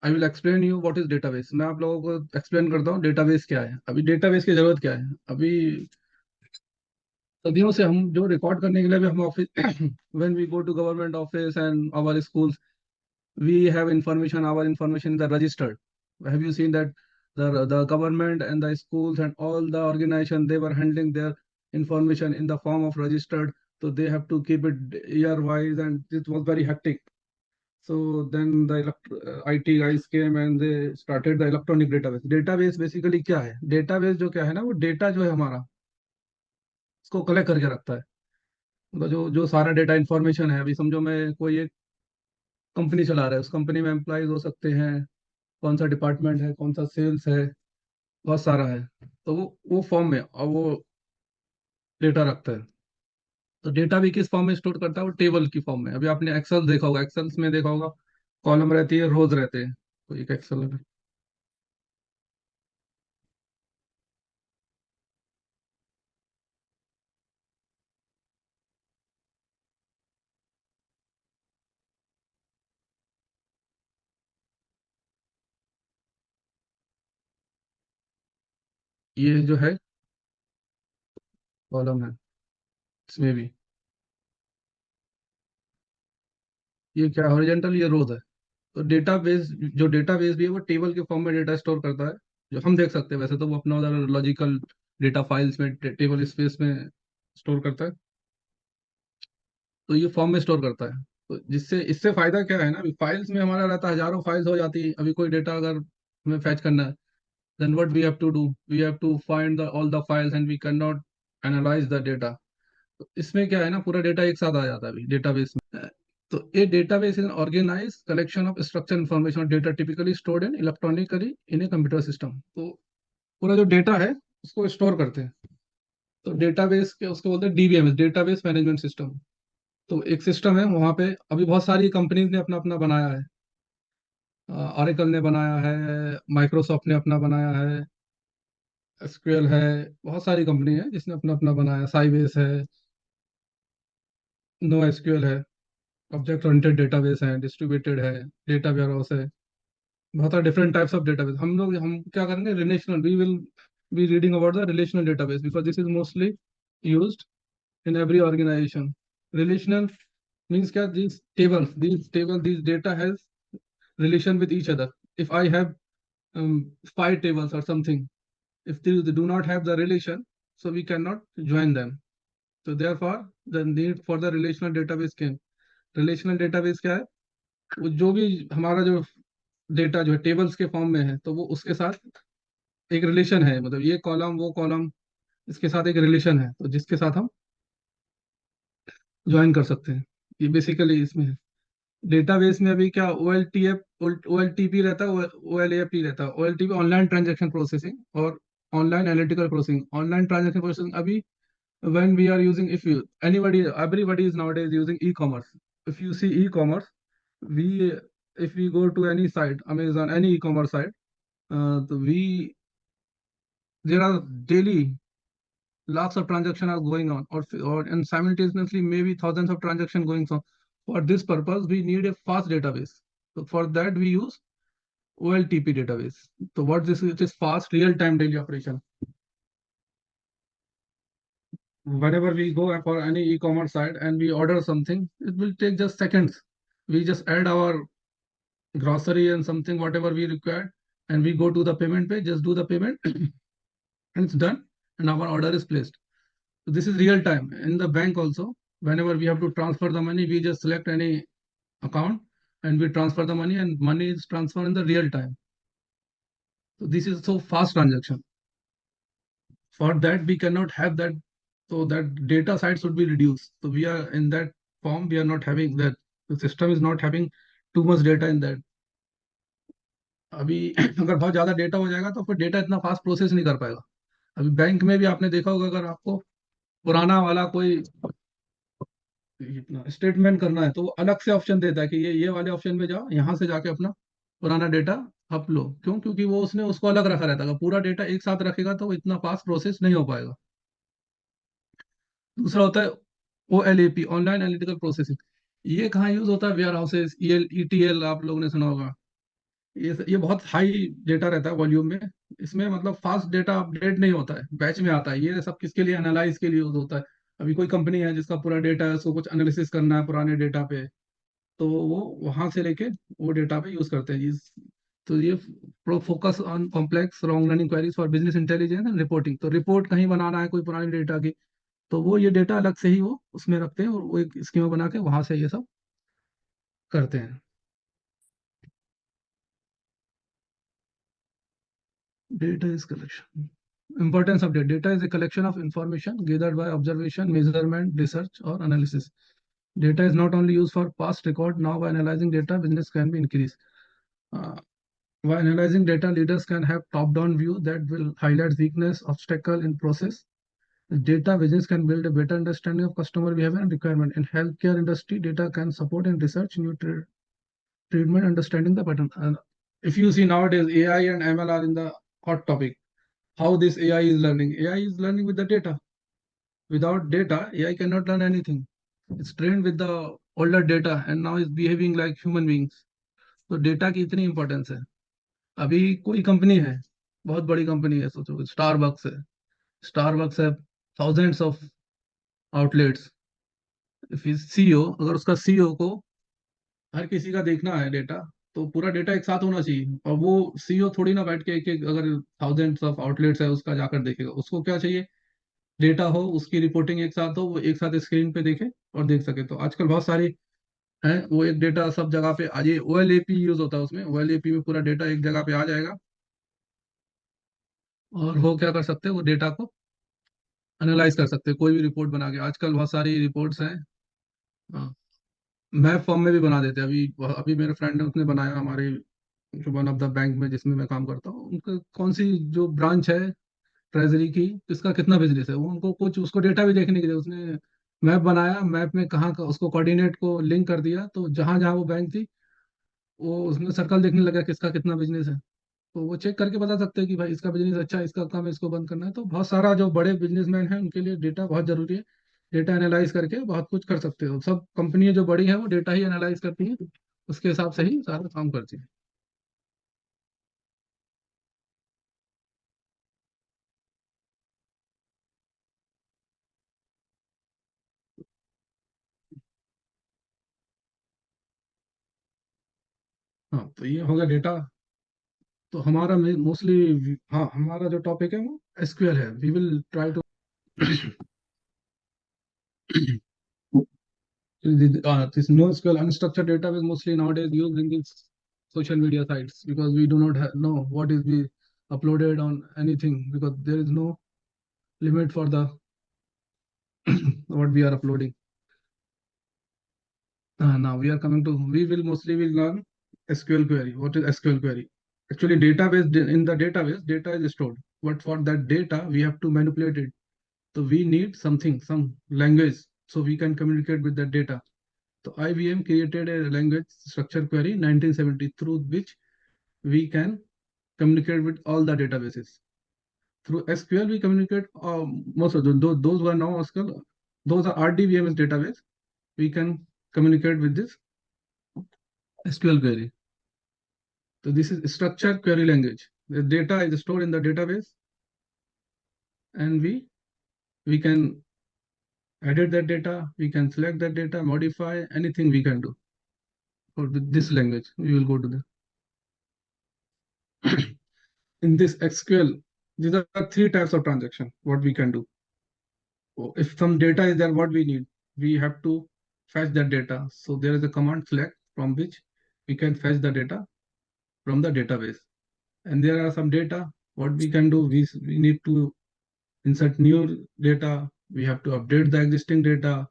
I will explain you what is database. मैं आप लोगों को एक्सप्लेन करता हूँ डेटाबेस क्या है। अभी डेटाबेस की जरूरत क्या है। अभी सदियों से हम जो रिकॉर्ड करने के लिए भी हम office when we go to government office and our schools, we have information, our information is registered. Have you seen that the government and the schools and all the organization, they were handling their information in the form of registered, so they have to keep it year wise, and it was very hectic. So then the IT guys came and they started the electronic database. Database basically क्या है? Database जो क्या है ना, वो data जो है हमारा, उसको कलेक्ट करके रखता है। मतलब जो सारा डेटा इंफॉर्मेशन है, अभी समझो मैं कोई एक कंपनी चला रहा है, उस कंपनी में एम्प्लॉयज हो सकते हैं, कौन सा डिपार्टमेंट है, कौन सा सेल्स है, बहुत सारा है। तो वो फॉर्म में और वो डेटा रखता है। तो डेटा भी किस फॉर्म में स्टोर करता है? वो टेबल की फॉर्म में। अभी आपने एक्सेल देखा होगा, एक्सेल्स में देखा होगा, कॉलम रहती है, रोज रहते हैं। तो एक एक्सेल में ये जो है कॉलम है, इसमें भी ये क्या हॉरिजॉन्टल, ये रोज है। तो डेटाबेस, जो डेटाबेस भी है वो टेबल के फॉर्म में डेटा स्टोर करता है। जो हम देख सकते हैं, वैसे तो वो अपना उधर लॉजिकल डेटा फाइल्स में, टेबल स्पेस में स्टोर करता है। तो ये फॉर्म में स्टोर करता है। तो जिससे इससे फायदा क्या है ना, अभी फाइल्स में हमारा रहता है, हजारों फाइल्स हो जाती है। अभी कोई डेटा अगर हमें फैच करना है, then what we have to do, we have to find the all the files and we can not analyse the data. तो इसमें क्या है ना, पूरा डेटा एक साथ आ जाता है अभी डेटाबेस में। तो ये database is organise collection of structure information data typically stored in electronically in a computer system. तो पूरा जो डेटा है उसको स्टोर करते हैं। तो डेटाबेस के उसको बोलते हैं डीबीएमएस, डेटाबेस मैनेजमेंट सिस्टम। तो एक सिस्टम है वहाँ पे, अभी बहुत सारी कंपनीज ने अपना अपना बनाया है। ऑरेकल ने बनाया है, माइक्रोसॉफ्ट ने अपना बनाया है, एसक्यूएल है, बहुत सारी कंपनी है जिसने अपना अपना बनाया। साइबेस है, नो एसक्यूएल है, ऑब्जेक्ट ओरिएंटेड डेटाबेस है, डिस्ट्रीब्यूटेड है, डेटा वेयरहाउस है। बहुत सारे डिफरेंट टाइप्स ऑफ डेटाबेस। हम क्या करेंगे, relational, we will be reading about the relational database because this is mostly used in every organization. Relational means क्या, these data has relation with each other. If I have five tables or something, if they do not have the relation, so we cannot join them. So therefore the need for the relational database came. Relational database क्या है? वो जो भी हमारा जो data जो है tables के फॉर्म में है, तो वो उसके साथ एक रिलेशन है। मतलब ये कॉलम वो कॉलम, इसके साथ एक रिलेशन है, तो जिसके साथ हम ज्वाइन कर सकते हैं। ये बेसिकली इसमें है। डेटाबेस में अभी क्या, ओ एल टी पी रहता है, ओ एल ए पी रहता है। O L T P online transaction processing, और online analytical processing. Online transaction processing अभी when we are using, if you anybody everybody is nowadays using e-commerce. If you see e-commerce, we if we go to any site, Amazon, any e-commerce site, we there are daily lots of transactions are going on, or and simultaneously maybe thousands of transactions going on. For this purpose we need a fast database. So for that we use OLTP database. So what this is, it is fast real time daily operation. Whenever we go for any e-commerce site and we order something, it will take just seconds. We just add our grocery and something whatever we require, and we go to the payment page, just do the payment and it's done, and our order is placed. So this is real time. In the bank also, whenever we have to transfer the money, we just select any account and we transfer the money, and money is transferred in the real time. So this is so fast transaction. For that we cannot have that, so that data side should be reduced. So we are in that form, we are not having that, the system is not having too much data in that. अभी अगर बहुत ज्यादा data हो जाएगा तो फिर data इतना fast process नहीं कर पाएगा। अभी बैंक में भी आपने देखा होगा, अगर आपको पुराना वाला कोई इतना स्टेटमेंट करना है, तो वो अलग से ऑप्शन देता है कि ये वाले ऑप्शन में जाओ, यहाँ से जाके अपना पुराना डेटा आप लो। क्यों? क्योंकि वो उसने उसको अलग रखा रहता है। अगर पूरा डेटा एक साथ रखेगा तो वो इतना फास्ट प्रोसेस नहीं हो पाएगा। दूसरा होता है O L A P, online analytical processing. ये कहाँ यूज होता है? Warehouses, E T L आप लोगों ने सुना होगा। ये बहुत हाई डेटा रहता है वॉल्यूम में। इसमें मतलब फास्ट डेटा अपडेट नहीं होता है, बैच में आता है। ये सब किसके लिए, एनालाइज के लिए यूज होता है। अभी कोई कंपनी है जिसका पूरा डेटा है, उसको कुछ एनालिसिस करना है पुराने डेटा पे, तो वो वहां से लेके वो डेटा पे यूज करते हैं इस। तो ये pro focus on complex long running queries for business intelligence and reporting. तो रिपोर्ट कहीं बनाना है कोई पुराने डेटा की, तो वो ये डेटा अलग से ही वो उसमें रखते हैं और वो एक स्कीमा बना के वहां से ये सब करते हैं। Data is collection. Importance of data. Data is a collection of information gathered by observation, measurement, research, or analysis. Data is not only used for past record. Now, by analyzing data, business can be increased. Uh, by analyzing data, leaders can have top-down view that will highlight weakness, obstacle in process. Data business can build a better understanding of customer behavior and requirement. In healthcare industry, data can support in research, new treatment, understanding the pattern. And if you see nowadays, AI and ML are in the hot topic. How this AI is learning? AI is learning with the data. Without data, AI cannot learn anything. It's trained with the older data and now it's behaving like human beings. तो data की इतनी importance है। अभी कोई company है, बहुत बड़ी company है, सोचो स्टारबक्स है। स्टारबक्स है thousands of outlets. If CEO, अगर उसका सीईओ को हर किसी का देखना है डेटा, तो पूरा डेटा एक साथ होना चाहिए। और वो सीईओ थोड़ी ना बैठ के एक एक, अगर थाउजेंड्स ऑफ आउटलेट्स है उसका जाकर देखेगा। उसको क्या चाहिए, डेटा हो, उसकी रिपोर्टिंग एक साथ हो, वो एक साथ स्क्रीन पे देखे और देख सके। तो आजकल बहुत सारी है, वो एक डेटा सब जगह पे आज ये OLAP यूज होता है, उसमें OLAP में पूरा डेटा एक जगह पे आ जाएगा। और वो क्या कर सकते हैं, वो डेटा को एनालाइज कर सकते हैं, कोई भी रिपोर्ट बना के। आजकल बहुत सारी रिपोर्ट्स हैं। हाँ, मैप फॉर्म में भी बना देते हैं। अभी अभी मेरे फ्रेंड ने उसने बनाया हमारे जो वन ऑफ द बैंक में जिसमें मैं काम करता हूँ, उनका कौन सी जो ब्रांच है ट्रेजरी की, किसका कितना बिजनेस है, वो उनको कुछ उसको डेटा भी देखने के लिए उसने मैप बनाया। मैप में कहाँ का उसको कोऑर्डिनेट को लिंक कर दिया, तो जहां जहां वो बैंक थी वो उसमें सर्कल देखने लगा किसका कितना बिजनेस है। तो वो चेक करके बता सकते हैं कि भाई इसका बिजनेस अच्छा है, इसका काम है, इसको बंद करना है। तो बहुत सारा जो बड़े बिजनेसमैन हैं उनके लिए डेटा बहुत जरूरी है। डेटा एनालाइज करके बहुत कुछ कर सकते हो। सब कंपनियां जो बड़ी हैं वो डेटा ही एनालाइज करती हैं, उसके हिसाब से ही सारा काम करती हैं। हाँ, तो ये हो गया डेटा। तो हमारा मोस्टली, हाँ, हमारा जो टॉपिक है वो SQL है। We will try to this NoSQL unstructured database mostly nowadays used in these social media sites, because we do not know what is be uploaded on anything, because there is no limit for the what we are uploading. Now we are coming to, we will mostly will learn SQL query. What is SQL query? Actually, database, in the database, data is stored, but for that data we have to manipulate it. So we need something, some language, so we can communicate with that data. So IBM created a language structure query 1970, through which we can communicate with all the databases. Through SQL, we communicate most of those who are now SQL, those are RDBMS database. We can communicate with this SQL query. So this is structured query language. The data is stored in the database, and we can edit that data, we can select that data, modify anything we can do. For this language, we will go to the in this SQL. These are three types of transaction. What we can do. If some data is there, what we need, we have to fetch that data. So there is a command select from which we can fetch the data from the database. And there are some data. What we can do, we need to insert new data. We have to update the existing data.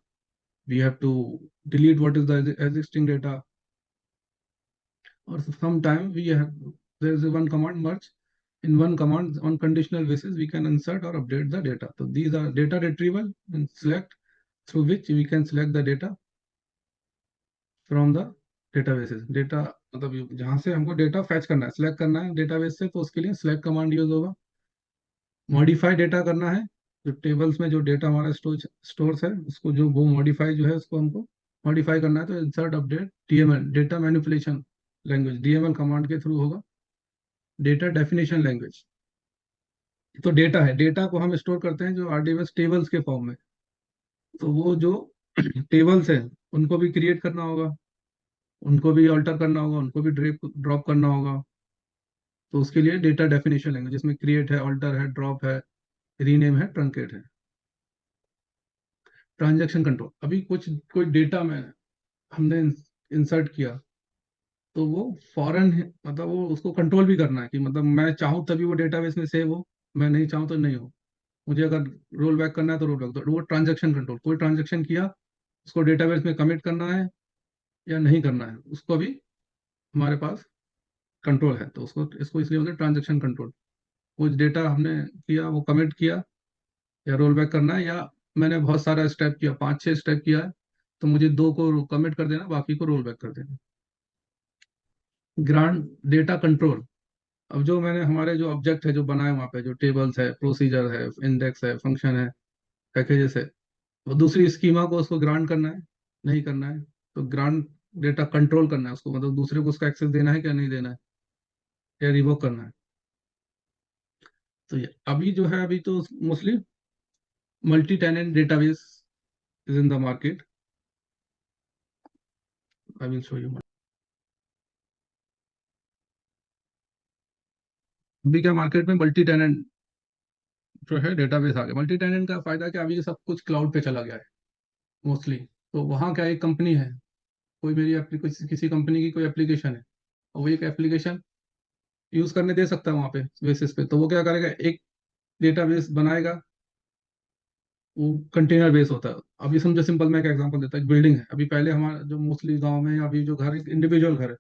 We have to delete what is the existing data. Or sometime we have, there is one command merge. In one command on conditional basis, we can insert or update the data. So these are data retrieval and select, through which we can select the data from the databases. Data मतलब जहां से हमको data fetch करना है, select करना है database से, तो उसके लिए सिलेक्ट कमांड यूज होगा। मॉडिफाई डेटा करना है, जो टेबल्स में जो डेटा हमारा स्टोर्स है उसको, जो वो मॉडिफाई जो है उसको हमको मॉडिफाई करना है, तो insert update TML, data manipulation. Language, DML command के थ्रू होगा, डेटा डेफिनेशन लैंग्वेज। तो डेटा है, डेटा को हम स्टोर करते हैं जो आरडीएमएस टेबल्स के फॉर्म में। तो वो जो टेबल्स हैं उनको भी क्रिएट करना होगा, उनको भी अल्टर करना होगा, उनको भी ड्रॉप करना होगा। तो उसके लिए डेटा डेफिनेशन लैंग्वेज, जिसमें क्रिएट है, अल्टर है, ड्रॉप है, रीनेम है, ट्रंकेट है। ट्रांजैक्शन कंट्रोल, अभी कुछ कोई डेटा में हमने इंसर्ट किया, तो वो फॉरेन है, मतलब वो उसको कंट्रोल भी करना है कि मतलब मैं चाहूँ तभी वो डेटाबेस में सेव हो, मैं नहीं चाहूँ तो नहीं हो। मुझे अगर रोल बैक करना है तो रोल बैक, तो वो ट्रांजैक्शन कंट्रोल, कोई ट्रांजैक्शन किया उसको डेटाबेस में कमिट करना है या नहीं करना है, उसको भी हमारे पास कंट्रोल है। तो उसको, इसको इसलिए बोलते हैं ट्रांजैक्शन कंट्रोल। कुछ डेटा हमने किया, वो कमिट किया या रोल बैक करना है, या मैंने बहुत सारा स्टेप किया, 5-6 स्टेप किया है, तो मुझे 2 को कमिट कर देना, बाकी को रोल बैक कर देना। ग्रांड डेटा कंट्रोल, अब जो मैंने हमारे जो ऑब्जेक्ट है जो बनाए वहाँ पे, जो टेबल्स है, प्रोसीजर है, इंडेक्स है, फंक्शन है, पैकेजेस है, वो दूसरी स्कीमा को उसको ग्रांट करना है, नहीं करना है। तो ग्रांट डेटा कंट्रोल करना है उसको, मतलब दूसरे को उसका एक्सेस देना है क्या नहीं देना है, या रिवोक करना है। तो ये अभी जो है, अभी तो mostly multi tenant database is in the market. I will show you. अभी क्या मार्केट में मल्टी टेनेंट जो है डेटाबेस आ गया। मल्टी टेनेंट का फायदा क्या, अभी ये सब कुछ क्लाउड पे चला गया है मोस्टली। तो वहाँ क्या, एक कंपनी है, कोई मेरी किसी कंपनी की कोई एप्लीकेशन है, और वो एक एप्लीकेशन यूज करने दे सकता है वहाँ पे बेसिस पे। तो वो क्या करेगा, एक डेटाबेस बनाएगा, वो कंटेनर बेस होता है। अभी समझो, सिंपल मैं एक एग्जांपल देता हूँ, एक बिल्डिंग है, अभी पहले हमारा जो मोस्टली गांव में, अभी जो घर, इंडिविजुअल घर है,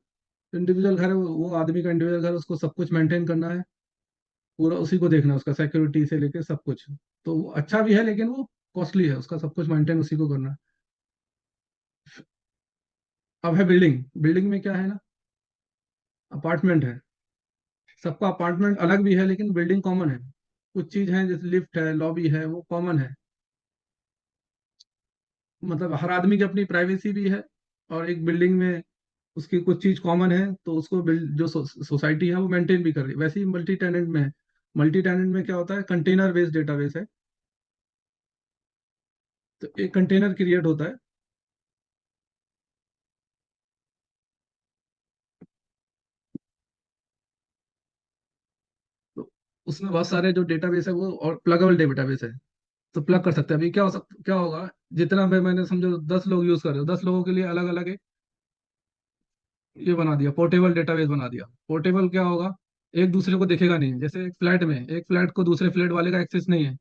इंडिविजुअल घर है, वो आदमी का इंडिविजुअल घर है, उसको सब कुछ मेंटेन करना है, पूरा उसी को देखना है, उसका सिक्योरिटी से लेके सब कुछ। तो वो अच्छा भी है, लेकिन वो कॉस्टली है, उसका सब कुछ मेंटेन उसी को करना है। अब है बिल्डिंग, बिल्डिंग में क्या है ना, अपार्टमेंट है, सबका अपार्टमेंट अलग भी है, लेकिन बिल्डिंग कॉमन है। कुछ चीज है जैसे लिफ्ट है, लॉबी है, वो कॉमन है। मतलब हर आदमी की अपनी प्राइवेसी भी है, और एक बिल्डिंग में उसकी कुछ चीज कॉमन है, तो उसको बिल्ड जो सोसाइटी है वो मेंटेन भी कर रही है। वैसे ही मल्टी टेनेंट में है। मल्टी टेनेंट में क्या होता है, कंटेनर बेस्ड डेटाबेस है। तो एक कंटेनर क्रिएट होता है, तो उसमें बहुत सारे जो डेटाबेस है वो, और प्लगएबल डेटाबेस है, तो प्लग कर सकते हैं। अभी क्या होगा, जितना भी मैंने समझो 10 लोग यूज कर रहे हो, 10 लोगों के लिए अलग अलग एक ये बना दिया, पोर्टेबल डेटाबेस बना दिया। पोर्टेबल क्या होगा, एक दूसरे को देखेगा नहीं, जैसे एक फ्लैट में एक फ्लैट को दूसरे फ्लैट वाले का एक्सेस नहीं है,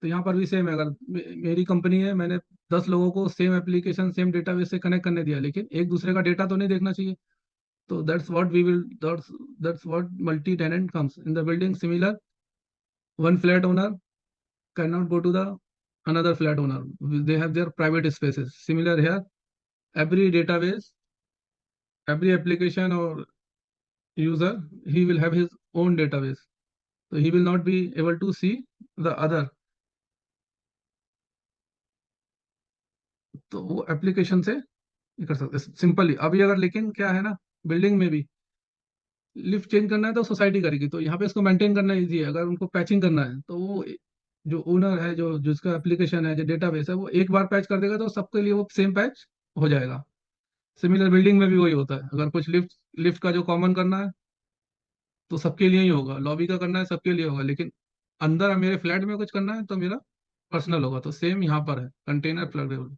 तो यहाँ पर भी सेम है। अगर मेरी कंपनी है, मैंने 10 लोगों को सेम एप्लीकेशन सेम डेटाबेस से कनेक्ट करने दिया, लेकिन एक दूसरे का डेटा तो नहीं देखना चाहिए। तो that's what multi tenant comes in the building. Similar, one flat owner cannot go to the another flat owner, they have their private spaces. Similar here, every database, every application or user, he will have his own database, so he will not be able to see the other। तो वो application से ये कर सकते हैं simply. अभी अगर, लेकिन क्या है ना, बिल्डिंग में भी लिफ्ट चेंज करना है तो सोसाइटी करेगी, तो यहाँ पे इसको मेंटेन करना इजी है। अगर उनको पैचिंग करना है तो वो जो ओनर है, जो जिसका एप्लीकेशन है, जो डेटाबेस है, वो एक बार पैच कर देगा तो सबके लिए वो सेम पैच हो जाएगा। सिमिलर बिल्डिंग में भी वही होता है, अगर कुछ लिफ्ट लिफ्ट का जो कॉमन करना है तो सबके लिए ही होगा, लॉबी का करना है सबके लिए होगा, लेकिन अंदर मेरे फ्लैट में कुछ करना है तो मेरा पर्सनल होगा। तो सेम यहाँ पर है, कंटेनर प्लगेबल।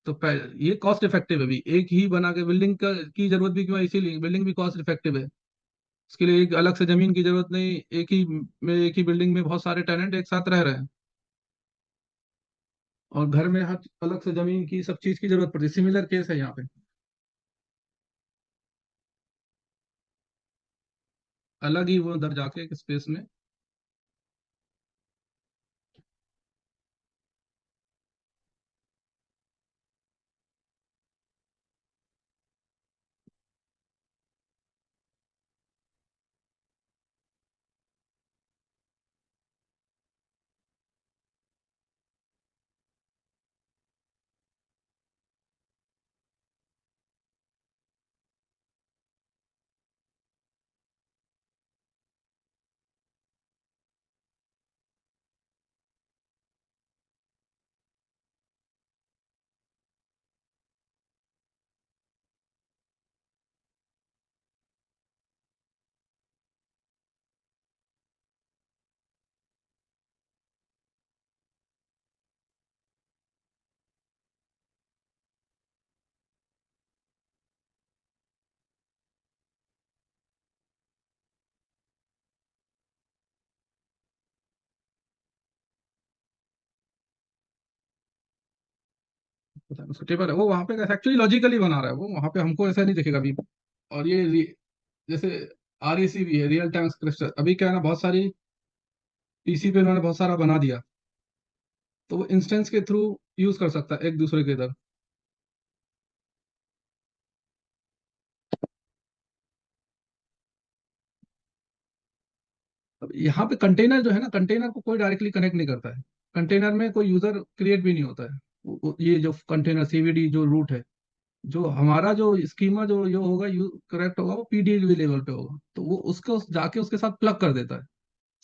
तो ये कॉस्ट इफेक्टिव है भी, एक ही बना के बिल्डिंग का की जरूरत भी क्यों है, इसीलिए बिल्डिंग भी कॉस्ट इफेक्टिव है। उसके लिए एक अलग से जमीन की जरूरत नहीं, एक ही बिल्डिंग में बहुत सारे टेनेंट एक साथ रह रहे हैं, और घर में हर अलग से जमीन की सब चीज की जरूरत पड़ती है। सिमिलर केस है यहाँ पे, अलग ही वो उधर जाके एक स्पेस में। पता नहीं उसका टेबल है, वो वहाँ पे एक्चुअली लॉजिकली बना रहा है वो, वहाँ पे हमको ऐसा नहीं दिखेगा अभी। और ये जैसे RAC भी है, रियल टाइम क्रिस्टल, अभी क्या है ना, बहुत सारी PC पे उन्होंने बहुत सारा बना दिया, तो वो इंस्टेंस के थ्रू यूज कर सकता है एक दूसरे के इधर। अब यहाँ पे कंटेनर जो है ना, कंटेनर को कोई डायरेक्टली कनेक्ट नहीं करता है, कंटेनर में कोई यूजर क्रिएट भी नहीं होता है। ये जो कंटेनर CVD जो रूट है, जो हमारा जो स्कीमा जो होगा करेक्ट होगा, वो PDB लेवल पे होगा, तो वो उसको जाके उसके साथ प्लग कर देता है।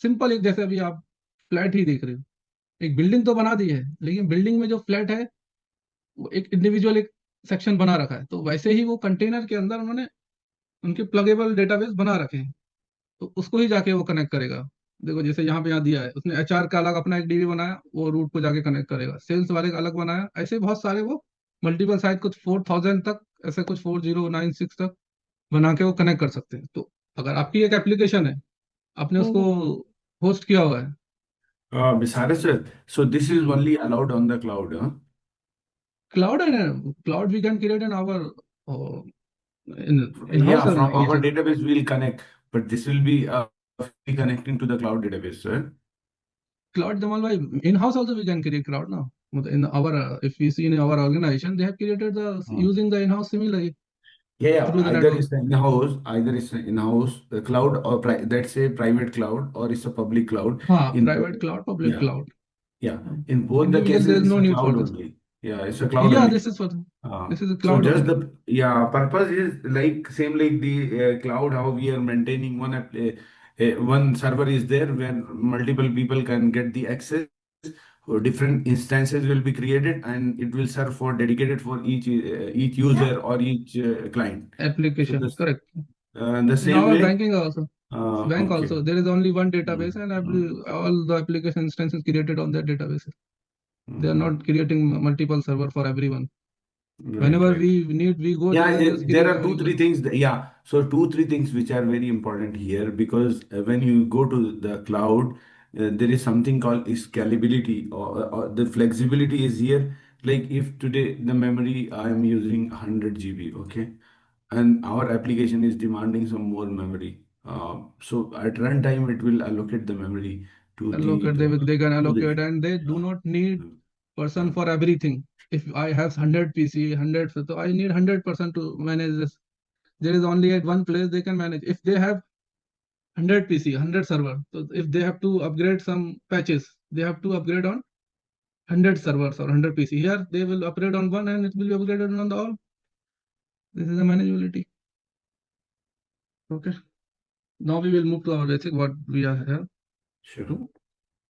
सिंपल, एक जैसे अभी आप फ्लैट ही देख रहे हो, एक बिल्डिंग तो बना दी है, लेकिन बिल्डिंग में जो फ्लैट है वो एक इंडिविजुअल एक सेक्शन बना रखा है, तो वैसे ही वो कंटेनर के अंदर उन्होंने उनके प्लगेबल डेटाबेस बना रखे हैं, तो उसको ही जाके वो कनेक्ट करेगा। देखो जैसे यहाँ दिया है उसने, HR का अलग अपना एक DB बनाया, वो रूट को जाके कनेक्ट करेगा, सेल्स वाले का अलग बनाया, ऐसे बहुत सारे वो मल्टीपल साइट, कुछ 4000 तक, ऐसे कुछ 4096 तक बना के वो कनेक्ट कर सकते हैं। तो अगर आपकी एक एप्लीकेशन है, आपने उसको होस्ट किया हुआ है। Visaris, sir. So this is only allowed on the cloud, huh? Cloud है ना, cloud we can create an our in house Yeah, from our application. database we'll connect, but this will be connecting to the cloud database, sir. Cloud, Jamal bhai, in-house also we can create cloud now. In our, if we see in our organization, they have created the Hmm. using the in-house similarly Yeah, yeah. through the Either network. it's in-house cloud or that's a private cloud or it's a public cloud. हाँ, In both, private cloud, public yeah, cloud. yeah. In both the Individual, there cases, is it's no a need for cloud this. only. Yeah, it's a cloud Yeah, only. this is for this is a So cloud just only. the purpose is like same like the cloud, how we are maintaining one server is there where multiple people can get the access. Or different instances will be created and it will serve for dedicated for each user or each client. So Application, this correct. the In same our way. banking also, bank Okay. also, there is only one database, Mm, and mm, all the application instances created on that database. They are not mm. creating multiple server for everyone. Right, Whenever right. we need, we go Yeah, there and just there create are our two, user. three things. Yeah, so two, three things which are very important here because when you go to the cloud, there is something called scalability or the flexibility is here. Like if today the memory I am using 100 GB, okay, and our application is demanding some more memory. So at runtime, it will allocate the memory to Allocate, they can allocate, the and they do not need uh, person for everything. If I have 100 PC, 100, so I need 100% to manage this. There is only at one place they can manage. If they have 100 PC, 100 server, so if they have to upgrade some patches, they have to upgrade on 100 servers or 100 PC. Here they will upgrade on one and it will be upgraded on the all. This is the manageability. Okay. Now we will move to our basic what we are here sure. to.